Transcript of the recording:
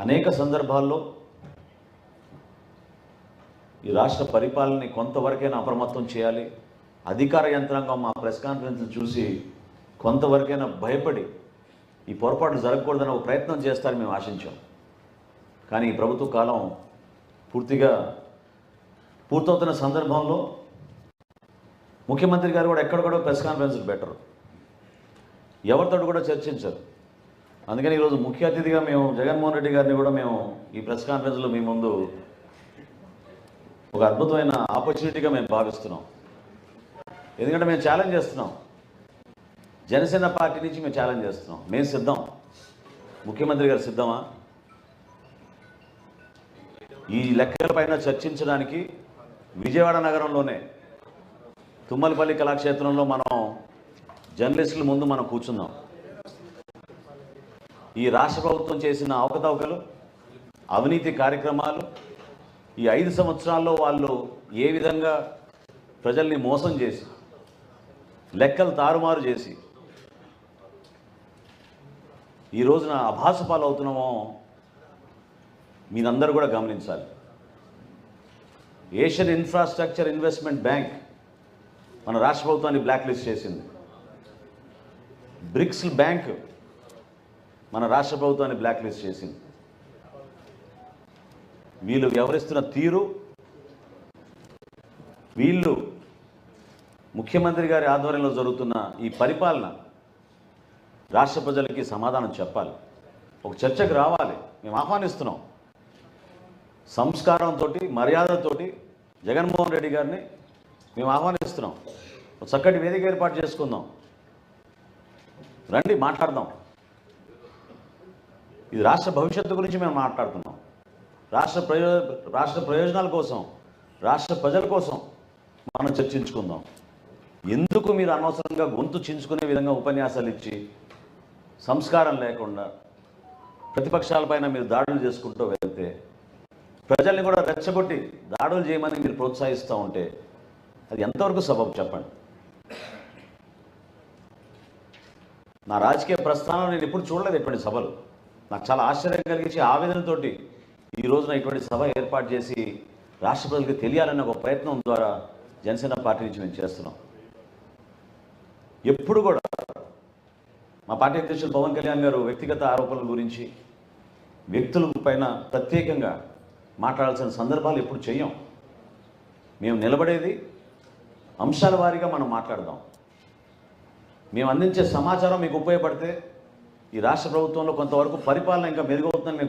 అనేక సందర్భాల్లో ఈ రాష్ట్ర పరిపాలనని కొంతవరకైనా అప్రమత్తం చేయాలి. అధికార యంత్రాంగం మా ప్రెస్ కాన్ఫరెన్స్ చూసి కొంతవరకైనా భయపడి ఈ పొరపాట్లు జరగకూడదని ఒక ప్రయత్నం చేస్తారని మేము ఆశించాం. కానీ ఈ ప్రభుత్వ కాలం పూర్తవుతున్న సందర్భంలో ముఖ్యమంత్రి గారు కూడా ఎక్కడ కూడా ప్రెస్ కాన్ఫరెన్స్లు పెట్టరు, ఎవరితో కూడా చర్చించరు. అందుకని ఈరోజు ముఖ్య అతిథిగా మేము జగన్మోహన్ రెడ్డి గారిని కూడా మేము ఈ ప్రెస్ కాన్ఫరెన్స్లో మీ ముందు ఒక అద్భుతమైన ఆపర్చునిటీగా మేము భావిస్తున్నాం. ఎందుకంటే మేము ఛాలెంజ్ చేస్తున్నాం, జనసేన పార్టీ నుంచి మేము ఛాలెంజ్ చేస్తున్నాం. మేము సిద్ధం, ముఖ్యమంత్రి గారు సిద్ధమా? ఈ లెక్కలపైన చర్చించడానికి విజయవాడ నగరంలోనే తుమ్మలపల్లి కళాక్షేత్రంలో మనం జర్నలిస్టుల ముందు మనం కూర్చుందాం. ఈ రాష్ట్ర ప్రభుత్వం చేసిన అవకతవకలు, అవినీతి కార్యక్రమాలు, ఈ 5 సంవత్సరాల్లో వాళ్ళు ఏ విధంగా ప్రజల్ని మోసం చేసి, లెక్కలు తారుమారు చేసి ఈ రోజున అభాసపాలు అవుతున్నామో మీరందరూ కూడా గమనించాలి. ఏషియన్ ఇన్ఫ్రాస్ట్రక్చర్ ఇన్వెస్ట్మెంట్ బ్యాంక్ మన రాష్ట్ర ప్రభుత్వాన్ని బ్లాక్ లిస్ట్ చేసింది. బ్రిక్స్ బ్యాంక్ మన రాష్ట్ర ప్రభుత్వాన్ని బ్లాక్ లిస్ట్ చేసింది. వీళ్ళు వ్యవహరిస్తున్న తీరు, వీళ్ళు ముఖ్యమంత్రి గారి ఆధ్వర్యంలో జరుగుతున్న ఈ పరిపాలన రాష్ట్ర ప్రజలకి సమాధానం చెప్పాలి, ఒక చర్చకు రావాలి. మేము ఆహ్వానిస్తున్నాం. సంస్కారంతో, మర్యాదతోటి జగన్మోహన్ రెడ్డి గారిని మేము ఆహ్వానిస్తున్నాం. ఒక చక్కటి వేదిక ఏర్పాటు చేసుకుందాం, రండి మాట్లాడదాం. ఇది రాష్ట్ర భవిష్యత్తు గురించి మేము మాట్లాడుతున్నాం. రాష్ట్ర ప్రయోజనాల కోసం, రాష్ట్ర ప్రజల కోసం మనం చర్చించుకుందాం. ఎందుకు మీరు అనవసరంగా గొంతు చించుకునే విధంగా ఉపన్యాసాలు ఇచ్చి, సంస్కారం లేకుండా ప్రతిపక్షాలపైన మీరు దాడులు చేసుకుంటూ వెళ్తే, ప్రజల్ని కూడా రెచ్చగొట్టి దాడులు చేయమని మీరు ప్రోత్సహిస్తూ ఉంటే అది ఎంతవరకు సబబు చెప్పండి? నా రాజకీయ ప్రస్థానం నేను ఎప్పుడు చూడలేదు ఇటువంటి సభలు. నాకు చాలా ఆశ్చర్యం కలిగించి ఆవేదనతోటి ఈ రోజున ఇటువంటి సభ ఏర్పాటు చేసి రాష్ట్ర ప్రజలకు తెలియాలన్న ఒక ప్రయత్నం ద్వారా జనసేన పార్టీ నుంచి మేము చేస్తున్నాం. ఎప్పుడు కూడా మా పార్టీ అధ్యక్షులు పవన్ కళ్యాణ్ గారు వ్యక్తిగత ఆరోపణల గురించి, వ్యక్తుల పైన ప్రత్యేకంగా మాట్లాడాల్సిన సందర్భాలు ఎప్పుడు చెయ్యం. మేము నిలబడేది అంశాల వారీగా మనం మాట్లాడదాం. మేము అందించే సమాచారం మీకు ఉపయోగపడితే ఈ రాష్ట్ర ప్రభుత్వంలో కొంతవరకు పరిపాలన ఇంకా మెరుగవుతుందని